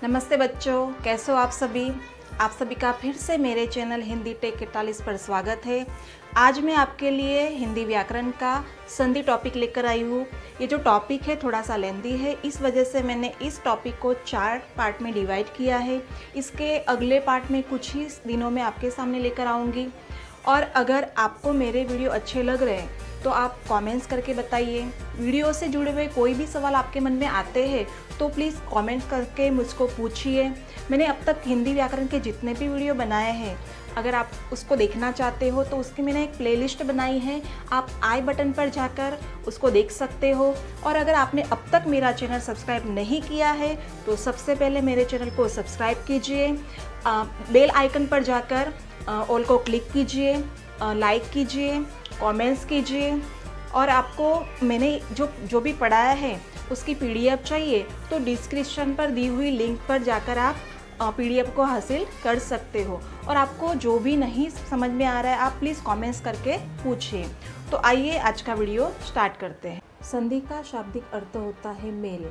नमस्ते बच्चों, कैसे हो आप सभी। आप सभी का फिर से मेरे चैनल हिंदी टेक 41 पर स्वागत है। आज मैं आपके लिए हिंदी व्याकरण का संधि टॉपिक लेकर आई हूँ। ये जो टॉपिक है थोड़ा सा लेंदी है, इस वजह से मैंने इस टॉपिक को 4 पार्ट में डिवाइड किया है। इसके अगले पार्ट में कुछ ही दिनों में आपके सामने लेकर आऊँगी। और अगर आपको मेरे वीडियो अच्छे लग रहे हैं तो आप कमेंट्स करके बताइए। वीडियो से जुड़े हुए कोई भी सवाल आपके मन में आते हैं तो प्लीज़ कमेंट करके मुझको पूछिए। मैंने अब तक हिंदी व्याकरण के जितने भी वीडियो बनाए हैं, अगर आप उसको देखना चाहते हो तो उसकी मैंने एक प्लेलिस्ट बनाई है, आप आई बटन पर जाकर उसको देख सकते हो। और अगर आपने अब तक मेरा चैनल सब्सक्राइब नहीं किया है तो सबसे पहले मेरे चैनल को सब्सक्राइब कीजिए, बेल आइकन पर जाकर ऑल को क्लिक कीजिए, लाइक कीजिए, कमेंट्स कीजिए। और आपको मैंने जो भी पढ़ाया है उसकी पीडीएफ चाहिए तो डिस्क्रिप्शन पर दी हुई लिंक पर जाकर आप पीडीएफ को हासिल कर सकते हो। और आपको जो भी नहीं समझ में आ रहा है आप प्लीज़ कमेंट्स करके पूछिए। तो आइए आज का वीडियो स्टार्ट करते हैं। संधि का शाब्दिक अर्थ होता है मेल।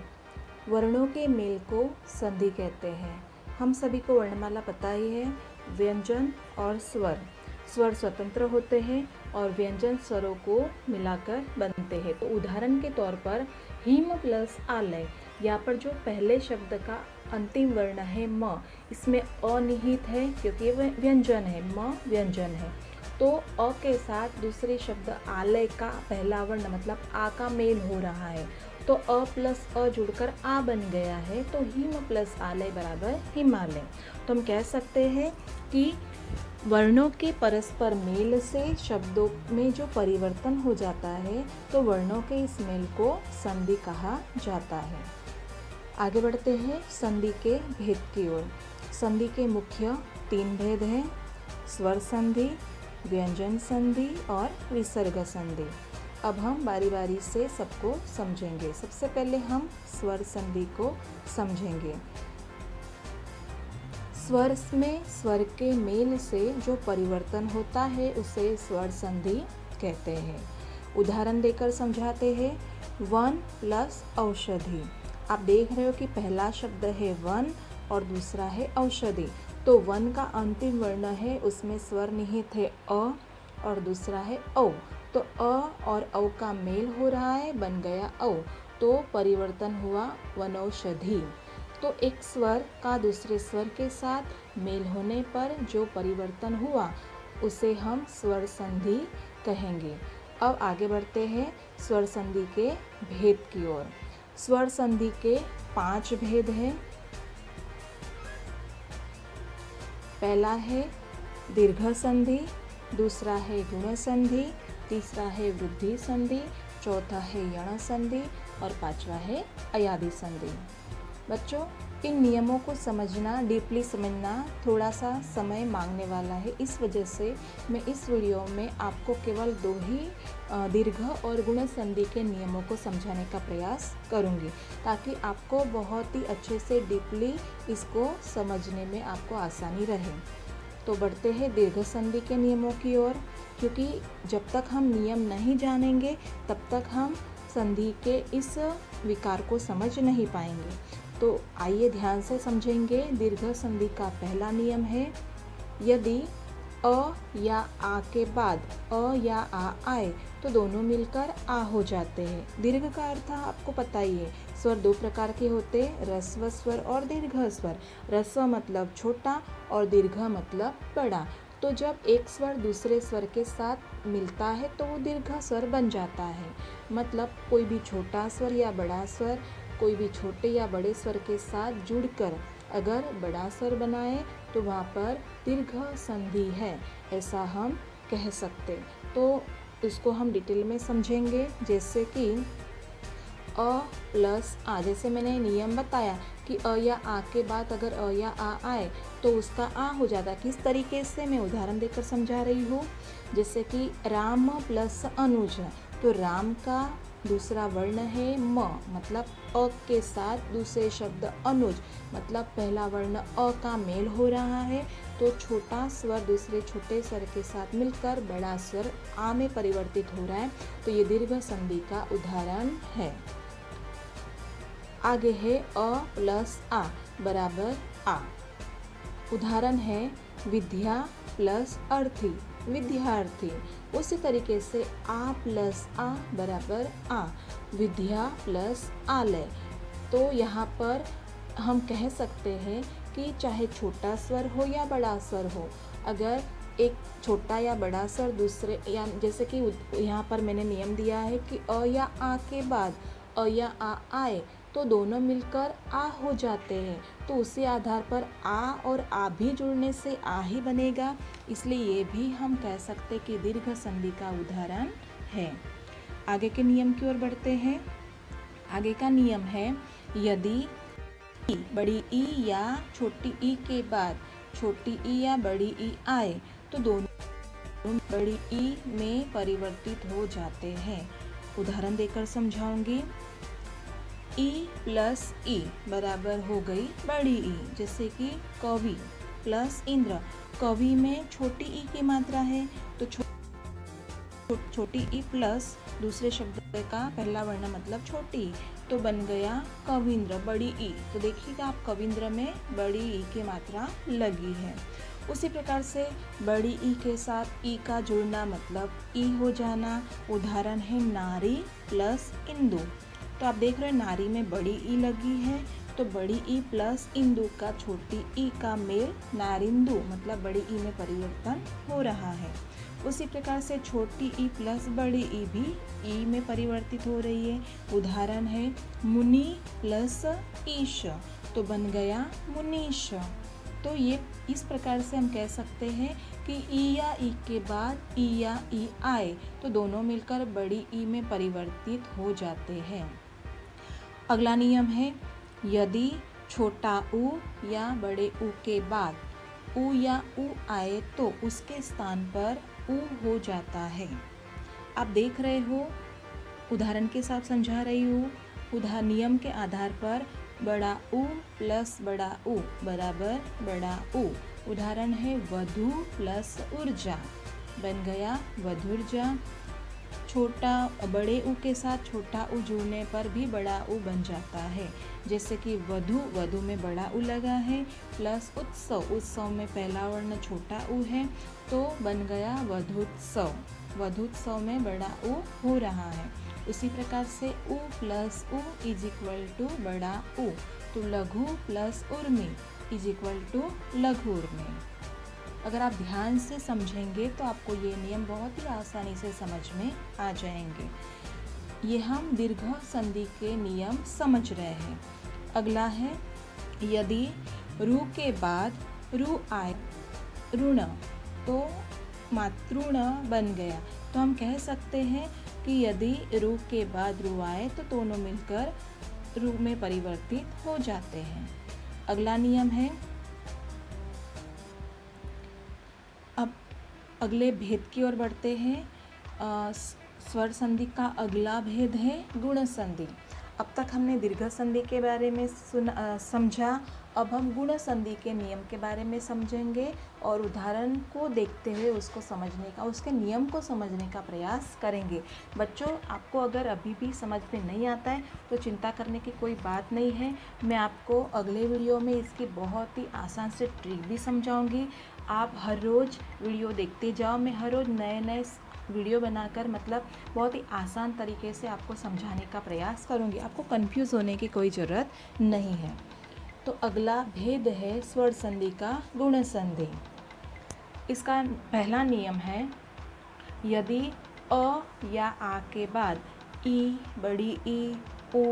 वर्णों के मेल को संधि कहते हैं। हम सभी को वर्णमाला पता ही है। व्यंजन और स्वर स्वतंत्र होते हैं और व्यंजन स्वरों को मिलाकर बनते हैं। तो उदाहरण के तौर पर हिम प्लस आलय, यहाँ पर जो पहले शब्द का अंतिम वर्ण है म, इसमें अ निहित है क्योंकि ये व्यंजन है, म व्यंजन है। तो अ के साथ दूसरे शब्द आलय का पहला वर्ण मतलब आ का मेल हो रहा है, तो अ प्लस अ जुड़कर आ बन गया है। तो हिम प्लस आलय बराबर हिमालय। तो हम कह सकते हैं कि वर्णों के परस्पर मेल से शब्दों में जो परिवर्तन हो जाता है तो वर्णों के इस मेल को संधि कहा जाता है। आगे बढ़ते हैं संधि के भेद की ओर। संधि के मुख्य 3 भेद हैं: स्वर संधि, व्यंजन संधि और विसर्ग संधि। अब हम बारी बारी से सबको समझेंगे। सबसे पहले हम स्वर संधि को समझेंगे। स्वर में स्वर के मेल से जो परिवर्तन होता है उसे स्वर संधि कहते हैं। उदाहरण देकर समझाते हैं। वन प्लस औषधि। आप देख रहे हो कि पहला शब्द है वन और दूसरा है औषधि। तो वन का अंतिम वर्ण है, उसमें स्वर निहित है अ और दूसरा है औ। तो अ और औ का मेल हो रहा है, बन गया औ। तो परिवर्तन हुआ वनौषधि। तो एक स्वर का दूसरे स्वर के साथ मेल होने पर जो परिवर्तन हुआ उसे हम स्वर संधि कहेंगे। अब आगे बढ़ते हैं स्वर संधि के भेद की ओर। स्वर संधि के 5 भेद हैं। पहला है दीर्घ संधि, दूसरा है गुण संधि, तीसरा है वृद्धि संधि, चौथा है यण संधि और 5वां है अयादि संधि। बच्चों, इन नियमों को समझना, डीपली समझना थोड़ा सा समय मांगने वाला है। इस वजह से मैं इस वीडियो में आपको केवल 2 ही दीर्घ और गुण संधि के नियमों को समझाने का प्रयास करूंगी, ताकि आपको बहुत ही अच्छे से डीपली इसको समझने में आपको आसानी रहे। तो बढ़ते हैं दीर्घ संधि के नियमों की ओर, क्योंकि जब तक हम नियम नहीं जानेंगे तब तक हम संधि के इस विकार को समझ नहीं पाएंगे। तो आइए ध्यान से समझेंगे। दीर्घ संधि का पहला नियम है, यदि अ या आ के बाद अ या आ आए तो दोनों मिलकर आ हो जाते हैं। दीर्घ का अर्थ आपको पता ही है। स्वर 2 प्रकार के होते हैं, ह्रस्व स्वर और दीर्घ स्वर। ह्रस्व मतलब छोटा और दीर्घ मतलब बड़ा। तो जब एक स्वर दूसरे स्वर के साथ मिलता है तो वो दीर्घ स्वर बन जाता है। मतलब कोई भी छोटा स्वर या बड़ा स्वर कोई भी छोटे या बड़े स्वर के साथ जुड़कर अगर बड़ा स्वर बनाए तो वहाँ पर दीर्घ संधि है, ऐसा हम कह सकते। तो इसको हम डिटेल में समझेंगे। जैसे कि अ प्लस आ, जैसे मैंने नियम बताया कि अ या आ के बाद अगर अ या आ आए तो उसका आ हो जाता है। किस तरीके से, मैं उदाहरण देकर समझा रही हूँ। जैसे कि राम प्लस अनुज, तो राम का दूसरा वर्ण है म, मतलब अ के साथ दूसरे शब्द अनुज, मतलब पहला वर्ण अ का मेल हो रहा है। तो छोटा स्वर दूसरे छोटे स्वर के साथ मिलकर बड़ा स्वर आ में परिवर्तित हो रहा है। तो ये दीर्घ संधि का उदाहरण है। आगे है अ प्लस आ बराबर आ। उदाहरण है विद्या प्लस अर्थी, विद्यार्थी। उसी तरीके से आ प्लस आ बराबर आ, विद्या प्लस आलय। तो यहाँ पर हम कह सकते हैं कि चाहे छोटा स्वर हो या बड़ा स्वर हो, अगर एक छोटा या बड़ा स्वर दूसरे या जैसे कि यहाँ पर मैंने नियम दिया है कि अ या आ के बाद अ या आ आए तो दोनों मिलकर आ हो जाते हैं। तो उसी आधार पर आ और आ भी जुड़ने से आ ही बनेगा, इसलिए ये भी हम कह सकते कि दीर्घ संधि का उदाहरण है। आगे के नियम की ओर बढ़ते हैं। आगे का नियम है यदि ई बड़ी ई या छोटी ई के बाद छोटी ई या बड़ी ई आए तो दोनों बड़ी ई में परिवर्तित हो जाते हैं। उदाहरण देकर समझाऊंगी। ई प्लस ई बराबर हो गई बड़ी ई, जैसे कि कवि प्लस इंद्र। कवि में छोटी ई की मात्रा है तो छोटी ई प्लस दूसरे शब्द का पहला वर्ण मतलब छोटी, तो बन गया कविंद्र बड़ी ई। तो देखिएगा आप कविंद्र में बड़ी ई की मात्रा लगी है। उसी प्रकार से बड़ी ई के साथ ई का जुड़ना मतलब ई हो जाना। उदाहरण है नारी प्लस इंदु। तो आप देख रहे हैं नारी में बड़ी ई लगी है तो बड़ी ई प्लस इंदु का छोटी ई का मेल नारिंदु मतलब बड़ी ई में परिवर्तन हो रहा है। उसी प्रकार से छोटी ई प्लस बड़ी ई भी ई में परिवर्तित हो रही है। उदाहरण है मुनि प्लस ईश, तो बन गया मुनीश। तो ये इस प्रकार से हम कह सकते हैं कि ई या ई के बाद ई या ई आए तो दोनों मिलकर बड़ी ई में परिवर्तित हो जाते हैं। अगला नियम है यदि छोटा ऊ या बड़े ऊ के बाद ऊ या ऊ आए तो उसके स्थान पर ऊ हो जाता है। आप देख रहे हो, उदाहरण के साथ समझा रही हूँ। नियम के आधार पर बड़ा ऊ प्लस बड़ा ऊ बराबर बड़ा ऊ। उदाहरण है वधु प्लस ऊर्जा, बन गया वधुर्जा। छोटा बड़े ऊ के साथ छोटा ऊ जुड़ने पर भी बड़ा ऊ बन जाता है, जैसे कि वधु, वधु में बड़ा ऊ लगा है प्लस उत्सव, उत्सव में पहला वर्ण छोटा ऊ है तो बन गया वधुत्सव, वधुत्सव में बड़ा ऊ हो रहा है। उसी प्रकार से ऊ प्लस ऊ इज इक्वल टू बड़ा ऊ, तो लघु प्लस उर्मी इज इक्वल टू लघु उर्मी। अगर आप ध्यान से समझेंगे तो आपको ये नियम बहुत ही आसानी से समझ में आ जाएंगे। ये हम दीर्घ संधि के नियम समझ रहे हैं। अगला है यदि रु के बाद रु आए ऋण तो मातृण बन गया। तो हम कह सकते हैं कि यदि रु के बाद रु आए तो दोनों मिलकर रु में परिवर्तित हो जाते हैं। अगला नियम है, अब अगले भेद की ओर बढ़ते हैं। स्वर संधि का अगला भेद है गुण संधि। अब तक हमने दीर्घ संधि के बारे में समझा, अब हम गुण संधि के नियम के बारे में समझेंगे और उदाहरण को देखते हुए उसको समझने का, उसके नियम को समझने का प्रयास करेंगे। बच्चों, आपको अगर अभी भी समझ में नहीं आता है तो चिंता करने की कोई बात नहीं है। मैं आपको अगले वीडियो में इसकी बहुत ही आसान से ट्रिक भी समझाऊंगी। आप हर रोज़ वीडियो देखते जाओ। मैं हर रोज़ नए नए वीडियो बनाकर मतलब बहुत ही आसान तरीके से आपको समझाने का प्रयास करूंगी। आपको कंफ्यूज होने की कोई ज़रूरत नहीं है। तो अगला भेद है स्वर संधि का गुण संधि। इसका पहला नियम है यदि अ या आ के बाद ई, बड़ी ई, ओ,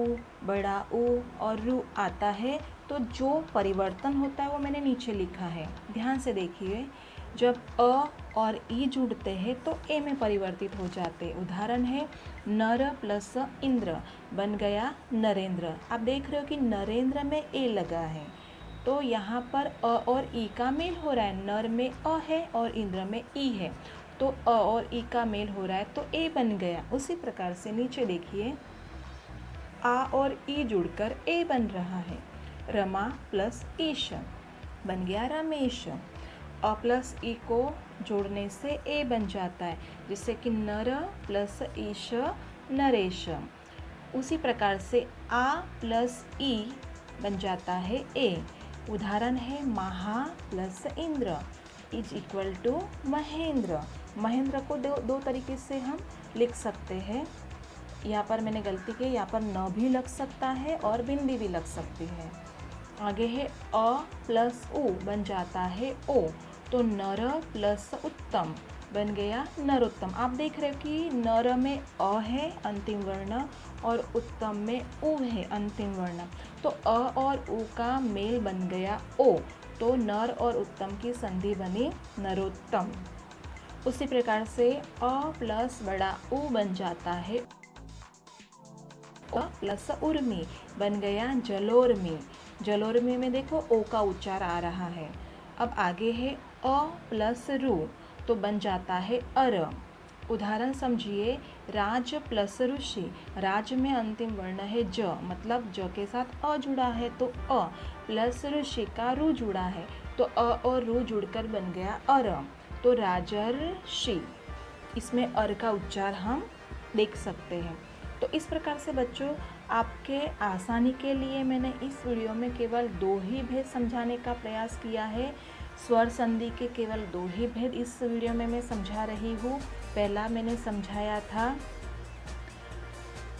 बड़ा ओ और रु आता है तो जो परिवर्तन होता है वो मैंने नीचे लिखा है। ध्यान से देखिए, जब अ और ई जुड़ते हैं तो ए में परिवर्तित हो जाते हैं। उदाहरण है नर प्लस इंद्र, बन गया नरेंद्र। आप देख रहे हो कि नरेंद्र में ए लगा है तो यहाँ पर अ और ई का मेल हो रहा है। नर में अ है और इंद्र में ई है तो अ और ई का मेल हो रहा है तो ए बन गया। उसी प्रकार से नीचे देखिए, आ और ई जुड़कर ए बन रहा है। रमा प्लस ईश, बन गया रमेश। अ प्लस ई को जोड़ने से ए बन जाता है, जिससे कि नर प्लस ईश नरेश। उसी प्रकार से आ प्लस ई बन जाता है ए। उदाहरण है महा plus Indra is equal to Mahendra. Mahendra को दो तरीके से हम लिख सकते हैं। यहाँ पर मैंने गलती की, यहाँ पर न भी लग सकता है और बिंदी भी लग सकती है। आगे है अ प्लस उ बन जाता है ओ, तो नर प्लस उत्तम बन गया नरोत्तम। आप देख रहे हो कि नर में अ है अंतिम वर्ण और उत्तम में उ है अंतिम वर्ण, तो अ और उ का मेल बन गया ओ, तो नर और उत्तम की संधि बनी नरोत्तम। उसी प्रकार से अ प्लस बड़ा उ बन जाता है अ प्लस उर्मी बन गया जलोर्मी। जलोर्मी में देखो ओ का उच्चार आ रहा है। अब आगे है अ प्लस रु, तो बन जाता है अर। उदाहरण समझिए, राज प्लस ऋषि। राज में अंतिम वर्ण है ज, मतलब ज के साथ अ जुड़ा है, तो अ प्लस ऋषि का रू जुड़ा है, तो अ और रू जुड़कर बन गया अर, तो राजर्षि। इसमें अर का उच्चार हम देख सकते हैं। तो इस प्रकार से बच्चों, आपके आसानी के लिए मैंने इस वीडियो में केवल 2 ही भेद समझाने का प्रयास किया है। स्वर संधि के केवल 2 ही भेद इस वीडियो में मैं समझा रही हूँ। पहला मैंने समझाया था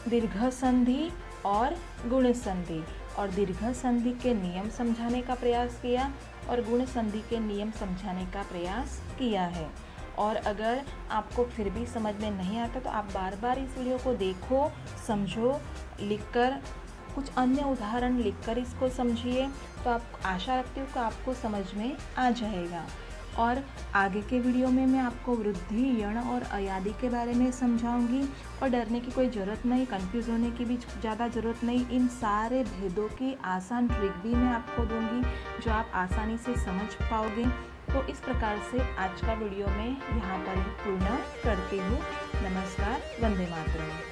दीर्घ संधि और गुण संधि, और दीर्घ संधि के नियम समझाने का प्रयास किया और गुण संधि के नियम समझाने का प्रयास किया है। और अगर आपको फिर भी समझ में नहीं आता तो आप बार बार इस वीडियो को देखो, समझो, लिखकर कुछ अन्य उदाहरण लिखकर इसको समझिए, तो आप आशा रखती हूँ कि आपको समझ में आ जाएगा। और आगे के वीडियो में मैं आपको वृद्धि, यण और अयादि के बारे में समझाऊंगी, और डरने की कोई ज़रूरत नहीं, कंफ्यूज होने की भी ज़्यादा ज़रूरत नहीं। इन सारे भेदों की आसान ट्रिक भी मैं आपको दूंगी जो आप आसानी से समझ पाओगे। तो इस प्रकार से आज का वीडियो मैं यहाँ पर पूर्ण करती हूँ। नमस्कार, वंदे मातरम।